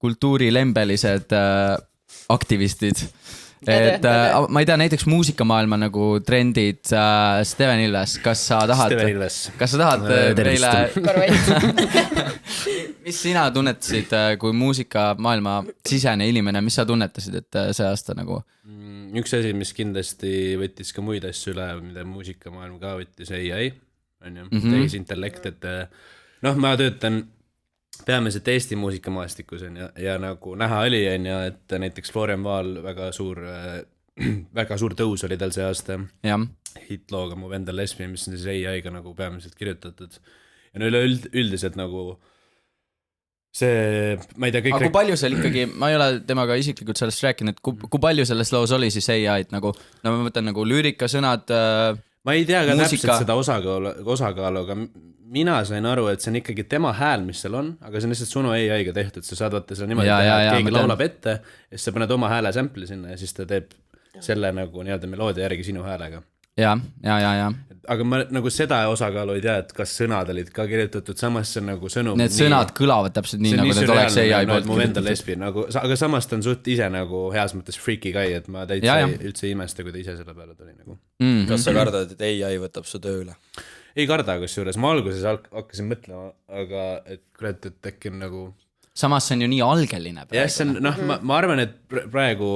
kultuurilembelised aktivistid. Et ma ei tea, näiteks muusikamaailma nagu trendid. Steven Ilves, kas sa tahad meile mis sina tunnetasid, kui muusikamaailma sisene inimene, mis sa tunnetasid, et see aasta nagu? Üks asi, mis kindlasti võttis ka muid asju üle, mida muusikamaailma ka võttis AI, on ju, tehisintellekt, et ma töötan peamiselt Eesti muusikamaastikus on ja nagu näha oli on ja, et näiteks Florian Vaal väga suur tõus oli tal see aasta hitlooga Mu vendal lesbi, mis on siis AI-ga nagu peamiselt kirjutatud ja no üleüldiselt nagu see, ma ei tea kõik... Aga kui palju seal ikkagi, ma ei ole temaga isiklikult sellest rääkinud, kui palju selles loos oli siis AI-d nagu, no ma mõtlen nagu lüürikasõnad, ma ei tea ka muusika... täpselt seda osakaalu, aga mina sain aru, et see on ikkagi tema hääl, mis seal on, aga see on lihtsalt Suno AI-ga tehtud, sa saad vaata seda niimoodi teha, et keegi laulab ette ja siis sa paned oma hääle sample'i sinna ja siis ta teeb selle nagu nii-öelda meloodia järgi sinu häälega. Ja. Aga ma nagu seda osakaalu ei tea, et kas sõnad olid ka kirjutatud, samas see on nagu sõnum. Need sõnad kõlavad täpselt nii, nagu need oleks AI poolt. Mu vendal lesbi, nagu, aga samas ta on suht ise nagu heas mõttes freaky guy, et ma täitsa üldse imesta, kui ta ise selle peale tuli nagu. Kas sa kardad, et AI võtab su töö üle? Ei karda, kus juures. Ma alguses hakkasin mõtlema, aga et kurat, et äkki on nagu... Samas see on ju nii algeline praegu. Jah, see on, ma arvan, et praegu,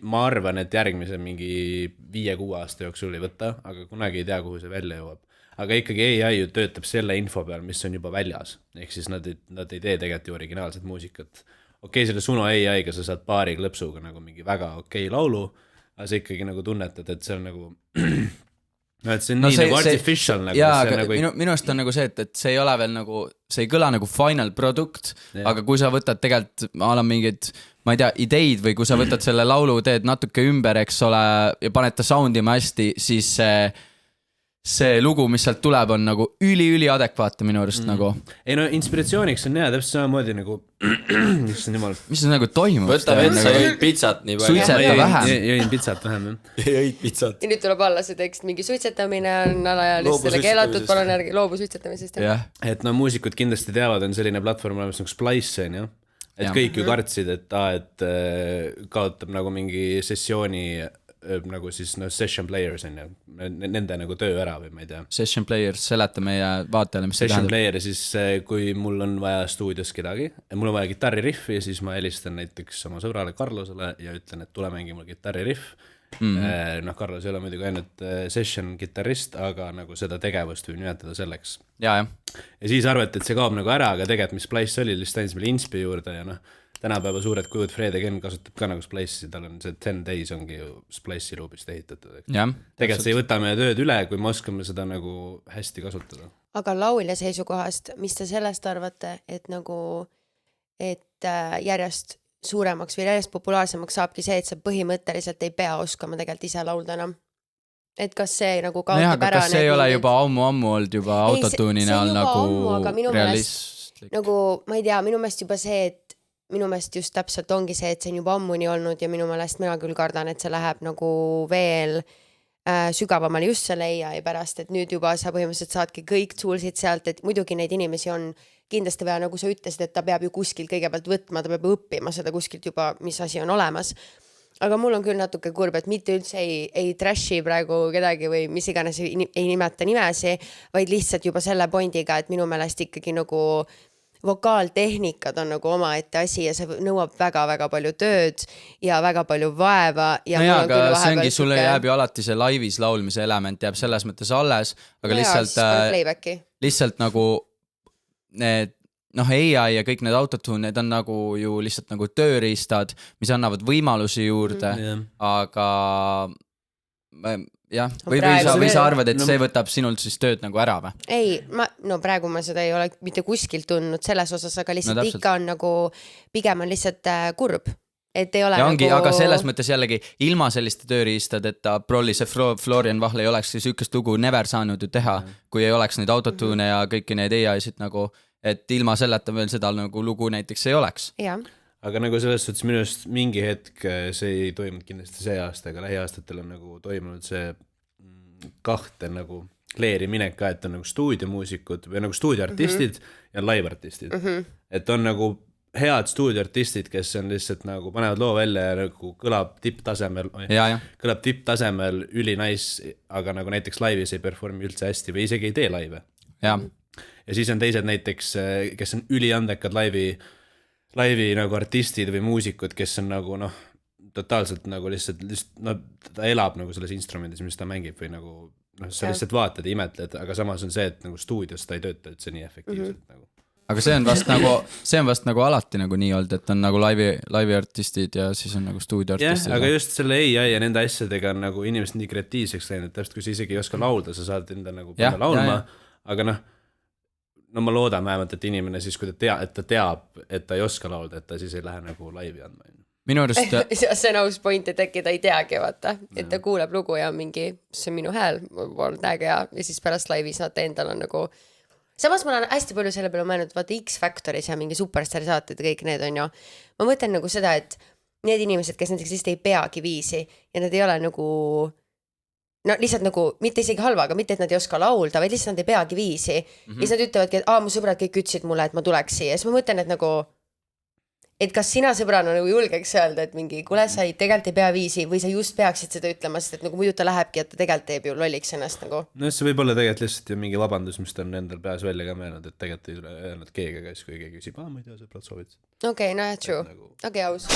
ma arvan, et järgmise mingi 5-6 aasta jooksul ei võta, aga kunagi ei tea, kuhu see välja jõuab. Aga ikkagi AI ju töötab selle info peal, mis on juba väljas. Ehk siis nad ei tee tegelikult ju originaalset muusikat. Okei, selle Suno AI-ga sa saad paari klõpsuga nagu mingi väga okei laulu, aga sa ikkagi nagu tunnetad, et see on nagu... No, et see on nii nagu artificial nagu, jaa, aga nagu... minu arust on nagu see, et see ei ole veel nagu, see ei kõla nagu final product, aga kui sa võtad tegelikult, ma olen mingid, ma ei tea, ideid või kui sa võtad selle laulu, teed natuke ümber, eks ole, ja paned ta soundima hästi, siis see lugu, mis sealt tuleb, on nagu üli adekvaatne minu arust nagu. Ei no inspiratsiooniks on hea, täpselt samamoodi nagu mis on nagu toimub? Võta vetsa, jõid pitsat nii palju. Suitseta vähem. Jõin pitsat vähem. Jõid pitsat. Ja nüüd tuleb alla see tekst, mingi suitsetamine on alajalistele keelatud, palun ärgi loobu suitsetamisest. Et no muusikud kindlasti teavad, on selline platvorm olemas nagu Splice, on ju? Et kõik ju kartsid, et kaotab nagu mingi sessiooni nagu siis session players on ju, nende nagu töö ära või ma ei tea. Session players, seleta meie vaatajale, mis session player siis, kui mul on vaja stuudios kedagi, mul on vaja kitarririffi, siis ma helistan näiteks oma sõbrale Carlosele ja ütlen, et tule mängi mul kitarririff. Carlos ei ole muidugi ainult session kitarrist, aga nagu seda tegevust võib nimetada selleks. Ja siis arvati, et see kaob nagu ära, aga tegelikult mis Splice oli, lihtsalt andis meil inspi juurde ja tänapäeva suured kujud Fred Again kasutab ka nagu Splice'i, tal on see 10 days ongi ju Splice'i loopist ehitatud. Tegelikult see ei võta meie tööd üle, kui me oskame seda nagu hästi kasutada. Aga laulja seisukohast, mis te sellest arvate, et nagu et järjest suuremaks või järjest populaarsemaks saabki see, et sa põhimõtteliselt ei pea oskama tegelikult ise laulda enam? Et kas see nagu kaotab ära? Kas see ei ole juba ammu olnud juba autotuuni näol nagu realistlik? Nagu, ma ei tea, minu meelest juba see, et minu meelest just täpselt ongi see, et see on juba ammuni olnud ja minu meelest mina küll kardan, et see läheb nagu veel sügavamale just selle AI pärast, et nüüd juba sa põhimõtteliselt saadki kõik toolsid sealt, et muidugi neid inimesi on kindlasti vaja, nagu sa ütlesid, et ta peab ju kuskilt kõigepealt võtma, ta peab õppima seda kuskilt juba, mis asi on olemas. Aga mul on küll natuke kurb, et mitte üldse ei trashi praegu kedagi või mis iganes ei nimeta nimesi, vaid lihtsalt juba selle pointiga, et minu meelest ikkagi nagu vokaaltehnikad on nagu omaette asi ja see nõuab väga-väga palju tööd ja väga palju vaeva. Ja aga see ongi, sulle jääb ju alati see laivis laulmise element jääb selles mõttes alles, aga lihtsalt nagu need AI ja kõik need autotune, need on nagu ju lihtsalt nagu tööriistad, mis annavad võimalusi juurde, aga jah, või sa arvad, et see võtab sinult siis tööd nagu ära või? Ei, praegu ma seda ei ole mitte kuskilt tundnud selles osas, aga lihtsalt ikka on nagu, pigem on lihtsalt kurb. Et ei ole ja ongi, nagu... aga selles mõttes jällegi ilma selliste tööriistadeta Prolli see Florian Vahl ei oleks siis ükest lugu never saanud ju teha, kui ei oleks neid autotune ja kõiki neid AI-sid nagu, et ilma selleta veel seda nagu lugu näiteks ei oleks. Jah. Aga nagu selles suhtes minu just mingi hetk see ei toimunud kindlasti see aasta, aga lähiaastatel on nagu toimunud see kahte nagu kleeri minek ka, et on nagu stuudiomuusikud või nagu stuudioartistid ja live-artistid. Et on nagu head stuudioartistid, kes on lihtsalt nagu panevad loo välja ja nagu kõlab tipptasemel, kõlab tipptasemel nice, aga nagu näiteks laivis ei performi üldse hästi või isegi ei tee laive. Ja siis on teised näiteks, kes on üliandekad laivi nagu artistid või muusikud, kes on nagu totaalselt nagu lihtsalt ta elab nagu selles instrumendis, mis ta mängib või nagu sa lihtsalt vaatad ja imetled, aga samas on see, et nagu stuudios ta ei tööta üldse nii efektiivselt nagu. Aga see on vast nagu alati nagu nii olnud, et on nagu laivi artistid ja siis on nagu stuudioartistid. Aga just selle AI ja nende asjadega on nagu inimesed nii kreatiivseks läinud, et täpselt kui sa isegi ei oska laulda, sa saad enda nagu panna laulma, aga no ma loodan vähemalt, et inimene siis, kui ta teab, et ta ei oska laulda, et ta siis ei lähe nagu laivi andma. Minu arust see on aus point, et äkki ta ei teagi, vaata, et ta kuuleb lugu ja mingi, see on minu hääl, on täiega hea ja siis pärast laivis ta endal on nagu samas ma olen hästi palju selle peale mõelnud, vaata X-Factoris ja mingi superstaari saated ja kõik need on ju, ma mõtlen nagu seda, et need inimesed, kes näiteks lihtsalt ei peagi viisi ja nad ei ole nagu lihtsalt nagu, mitte isegi halva, aga mitte, et nad ei oska laulda, vaid lihtsalt nad ei peagi viisi ja siis nad ütlevadki, et mu sõbrad kõik ütlesid mulle, et ma tuleks siia ja siis ma mõtlen, et nagu et kas sina sõbrana nagu julgeks öelda, et mingi, kuule, sa tegelikult ei pea viisi või sa just peaksid seda ütlema, sest et nagu muidu ta lähebki, et ta tegelikult teeb ju lolliks ennast nagu. No see võib olla tegelikult lihtsalt ju mingi vabandus, mis ta on endal peas välja ka meelnud, et tegelikult ei tule öelnud keegi, aga siis kui keegi küsib, ma ei tea, sõbrad soovid. Okei, no true. Okei, aus.